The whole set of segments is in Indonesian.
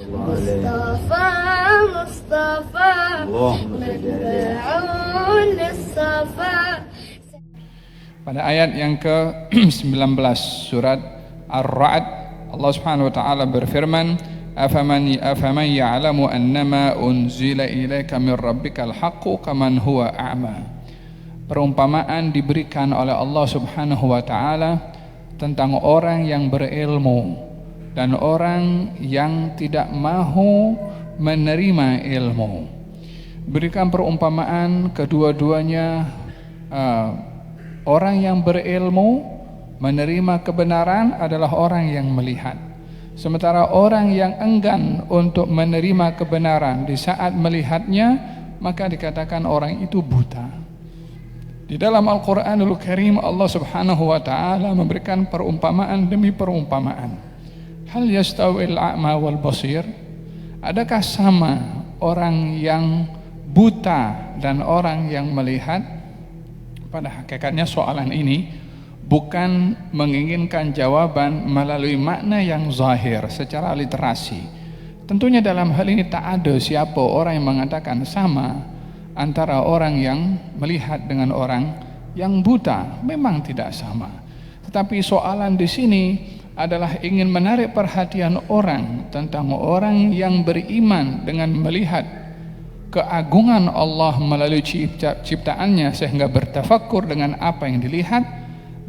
مصطفى مصطفى مدعو للصفا. Pada ayat yang ke-19 surat Ar-Ra'd, Allah Subhanahu wa taala berfirman, afaman ya'lamu annama unzila ilaika min rabbikal haqqu kaman huwa a'ma. Perumpamaan diberikan oleh Allah Subhanahu wa taala tentang orang yang berilmu dan orang yang tidak mahu menerima ilmu. Berikan perumpamaan kedua-duanya, orang yang berilmu menerima kebenaran adalah orang yang melihat. Sementara orang yang enggan untuk menerima kebenaran di saat melihatnya, maka dikatakan orang itu buta. Di dalam Al-Quranul Karim, Allah Subhanahu wa ta'ala memberikan perumpamaan demi perumpamaan. Hal yastawil a'ma wal basir? Adakah sama orang yang buta dan orang yang melihat? Pada hakikatnya soalan ini bukan menginginkan jawaban melalui makna yang zahir secara literasi. Tentunya dalam hal ini tak ada siapa orang yang mengatakan sama antara orang yang melihat dengan orang yang buta. Memang tidak sama. Tetapi soalan di sini adalah ingin menarik perhatian orang tentang orang yang beriman dengan melihat keagungan Allah melalui ciptaannya sehingga bertafakkur dengan apa yang dilihat,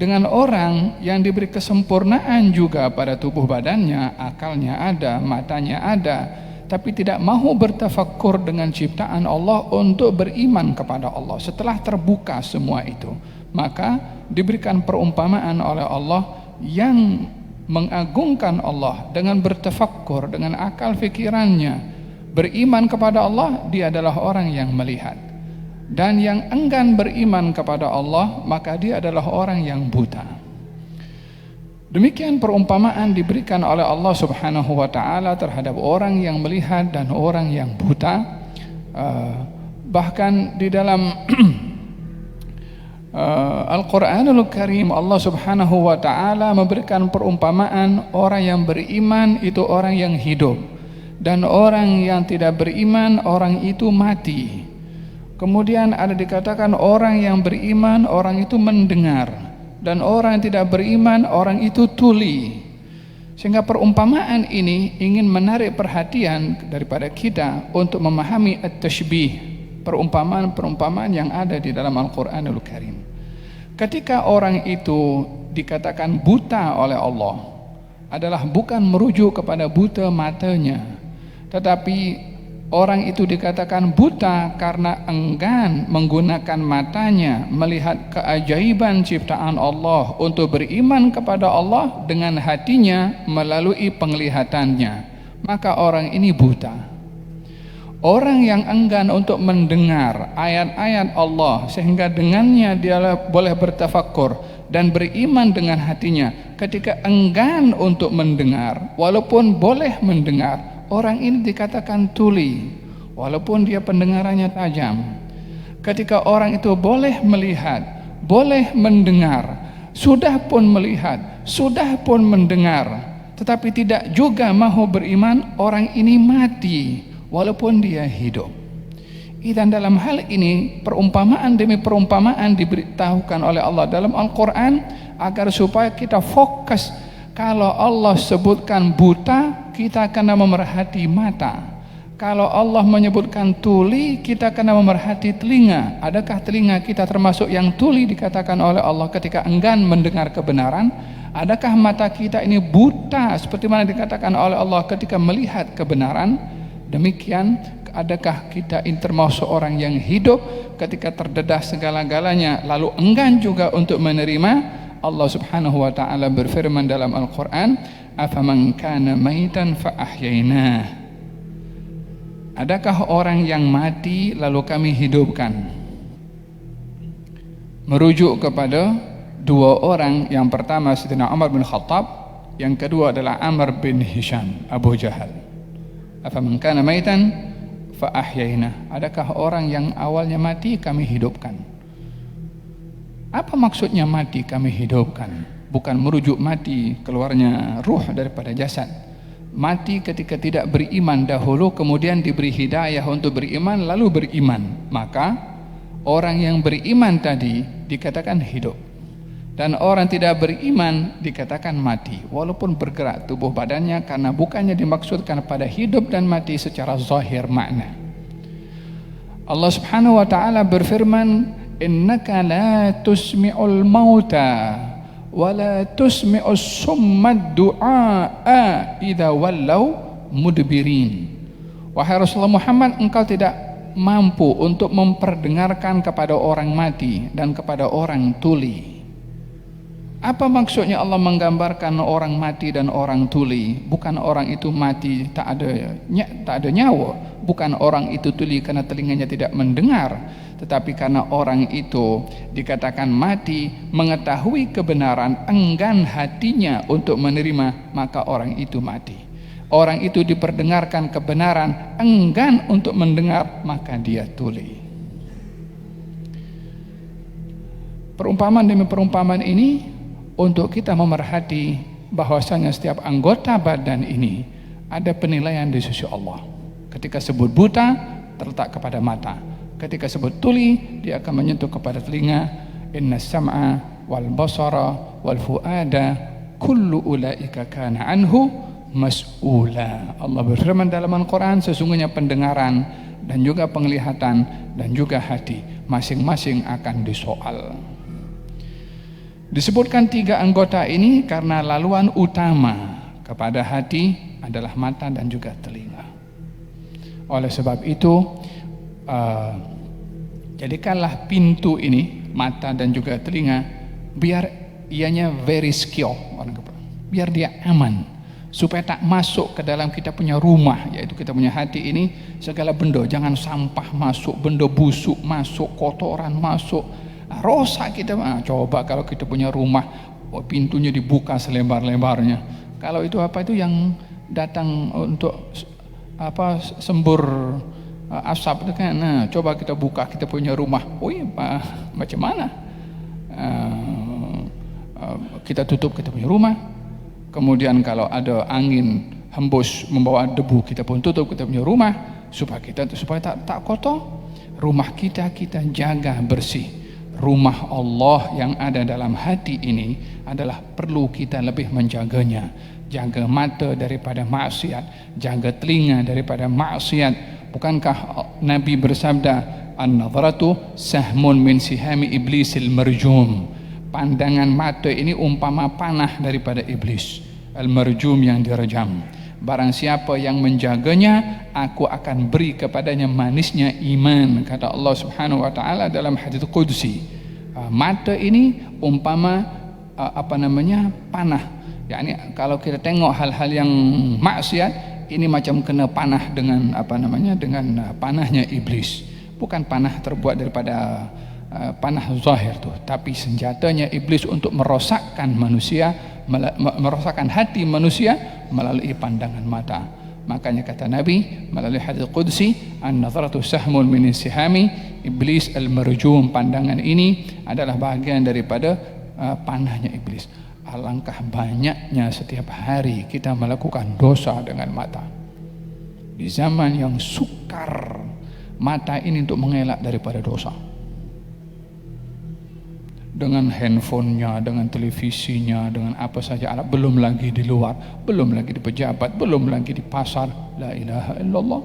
dengan orang yang diberi kesempurnaan juga pada tubuh badannya, akalnya ada, matanya ada, tapi tidak mahu bertafakkur dengan ciptaan Allah untuk beriman kepada Allah. Setelah terbuka semua itu, maka diberikan perumpamaan oleh Allah yang mengagungkan Allah dengan bertafakkur dengan akal fikirannya, beriman kepada Allah. Dia adalah orang yang melihat. Dan yang enggan beriman kepada Allah, maka dia adalah orang yang buta. Demikian perumpamaan diberikan oleh Allah Subhanahu wa ta'ala terhadap orang yang melihat dan orang yang buta. Bahkan di dalam Al-Quranul Karim, Allah Subhanahu wa ta'ala memberikan perumpamaan orang yang beriman itu orang yang hidup, dan orang yang tidak beriman orang itu mati. Kemudian ada dikatakan orang yang beriman orang itu mendengar, dan orang yang tidak beriman orang itu tuli. Sehingga perumpamaan ini ingin menarik perhatian daripada kita untuk memahami at-tashbih, perumpamaan-perumpamaan yang ada di dalam Al-Quranul Karim. Ketika orang itu dikatakan buta oleh Allah, adalah bukan merujuk kepada buta matanya, tetapi orang itu dikatakan buta karena enggan menggunakan matanya melihat keajaiban ciptaan Allah untuk beriman kepada Allah dengan hatinya melalui penglihatannya. Maka orang ini buta. Orang yang enggan untuk mendengar ayat-ayat Allah sehingga dengannya dia boleh bertafakkur dan beriman dengan hatinya, ketika enggan untuk mendengar walaupun boleh mendengar, orang ini dikatakan tuli walaupun dia pendengarannya tajam. Ketika orang itu boleh melihat, boleh mendengar, sudah pun melihat, sudah pun mendengar, tetapi tidak juga mahu beriman, orang ini mati walaupun dia hidup. Dan dalam hal ini perumpamaan demi perumpamaan diberitahukan oleh Allah dalam Al-Quran agar supaya kita fokus. Kalau Allah sebutkan buta, kita kena memerhati mata. Kalau Allah menyebutkan tuli, kita kena memerhati telinga. Adakah telinga kita termasuk yang tuli dikatakan oleh Allah ketika enggan mendengar kebenaran? Adakah mata kita ini buta seperti mana dikatakan oleh Allah ketika melihat kebenaran? Demikian, adakah kita ini termasuk orang yang hidup ketika terdedah segala-galanya lalu enggan juga untuk menerima? Allah Subhanahu wa ta'ala berfirman dalam Al-Quran, afaman kana maitan fa ahyainah. Adakah orang yang mati lalu kami hidupkan? Merujuk kepada dua orang, yang pertama Sayyidina Umar bin Khattab, yang kedua adalah Amr bin Hisham, Abu Jahal. Afaman kana maitan fa ahyainah. Adakah orang yang awalnya mati kami hidupkan? Apa maksudnya mati kami hidupkan? Bukan merujuk mati keluarnya ruh daripada jasad, mati ketika tidak beriman dahulu, kemudian diberi hidayah untuk beriman, lalu beriman, maka orang yang beriman tadi dikatakan hidup, dan orang tidak beriman dikatakan mati, walaupun bergerak tubuh badannya, karena bukannya dimaksudkan pada hidup dan mati secara zahir makna. Allah Subhanahu wa ta'ala berfirman, innaka la tusmi'ul mauta wa la tusmi'us summad du'a idza wallau mudbirin. Wahai Rasulullah Muhammad, engkau tidak mampu untuk memperdengarkan kepada orang mati dan kepada orang tuli. Apa maksudnya Allah menggambarkan orang mati dan orang tuli? Bukan orang itu mati tak ada nyawa, bukan orang itu tuli karena telinganya tidak mendengar, tetapi karena orang itu dikatakan mati, mengetahui kebenaran, enggan hatinya untuk menerima, maka orang itu mati. Orang itu diperdengarkan kebenaran, enggan untuk mendengar, maka dia tuli. Perumpamaan demi perumpamaan ini untuk kita memerhati bahwasanya setiap anggota badan ini ada penilaian di sisi Allah. Ketika sebut buta, terletak kepada mata. Ketika sebut tuli, dia akan menyentuh kepada telinga. Inna sam'a wal basara wal fuada kullu ulaika kana anhu mas'ula. Allah berfirman dalam Al-Quran, sesungguhnya pendengaran dan juga penglihatan dan juga hati masing-masing akan disoal. Disebutkan 3 anggota ini karena laluan utama kepada hati adalah mata dan juga telinga. Oleh sebab itu, jadikanlah pintu ini, mata dan juga telinga, biar ianya very secure, biar dia aman, supaya tak masuk ke dalam kita punya rumah, yaitu kita punya hati ini, segala benda, jangan sampah masuk, benda busuk masuk, kotoran masuk, rosak kita. Coba kalau kita punya rumah, pintunya dibuka selebar-lebarnya, kalau itu apa itu yang datang untuk sembur asap itu kan. Nah, coba kita buka kita punya rumah, macam mana? Kita tutup kita punya rumah, kemudian kalau ada angin hembus membawa debu, kita pun tutup kita punya rumah supaya tak kotor. Rumah kita jaga bersih. Rumah Allah yang ada dalam hati ini adalah perlu kita lebih menjaganya. Jaga mata daripada maksiat, jaga telinga daripada maksiat. Bukankah Nabi bersabda, an-nadhratu sahmun min sihami iblisil marjum. Pandangan mata ini umpama panah daripada iblis al-marjum yang direjam. Barang siapa yang menjaganya, aku akan beri kepadanya manisnya iman, kata Allah Subhanahu wa ta'ala dalam hadits qudsi. Mata ini umpama panah. Yani kalau kita tengok hal-hal yang maksiat, ini macam kena panah dengan dengan panahnya iblis. Bukan panah terbuat daripada panah zahir tuh, tapi senjatanya iblis untuk merosakkan manusia, merosakkan hati manusia melalui pandangan mata. Makanya kata Nabi melalui hadis qudsi, an-nadhratu sahmun min sihami iblis al-marjum. Pandangan ini adalah bahagian daripada panahnya iblis. Alangkah banyaknya setiap hari kita melakukan dosa dengan mata. Di zaman yang sukar mata ini untuk mengelak daripada dosa. Dengan handphonenya, dengan televisinya, dengan apa saja alat, belum lagi di luar, belum lagi di pejabat, belum lagi di pasar. La ilaha illallah.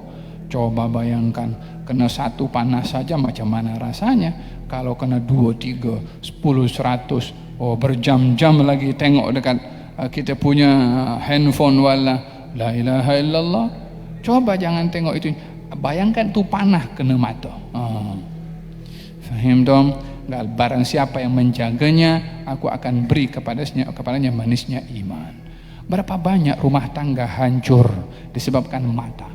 Coba bayangkan, kena 1 panas saja macam mana rasanya. Kalau kena 2, 3, 10, 100, berjam-jam lagi tengok dekat kita punya handphone wala. La ilaha illallah. Coba jangan tengok itu, bayangkan tu panah kena mata. Faham dong? Barang siapa yang menjaganya, aku akan beri kepadanya manisnya iman. Berapa banyak rumah tangga hancur disebabkan mata.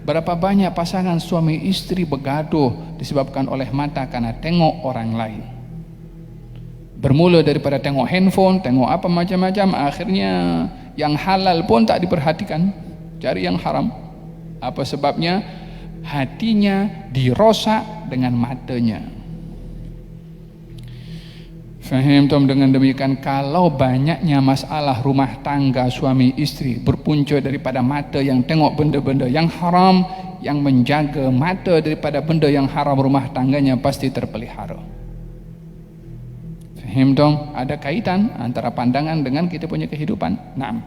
Berapa banyak pasangan suami istri bergaduh disebabkan oleh mata karena tengok orang lain. Bermula daripada tengok handphone, tengok apa macam-macam, akhirnya yang halal pun tak diperhatikan, cari yang haram. Apa sebabnya? Hatinya dirosak dengan matanya. Fahimtum? Dengan demikian, kalau banyaknya masalah rumah tangga suami istri berpunca daripada mata yang tengok benda-benda yang haram, yang menjaga mata daripada benda yang haram, rumah tangganya pasti terpelihara. Fahimtum? Ada kaitan antara pandangan dengan kita punya kehidupan. Naam.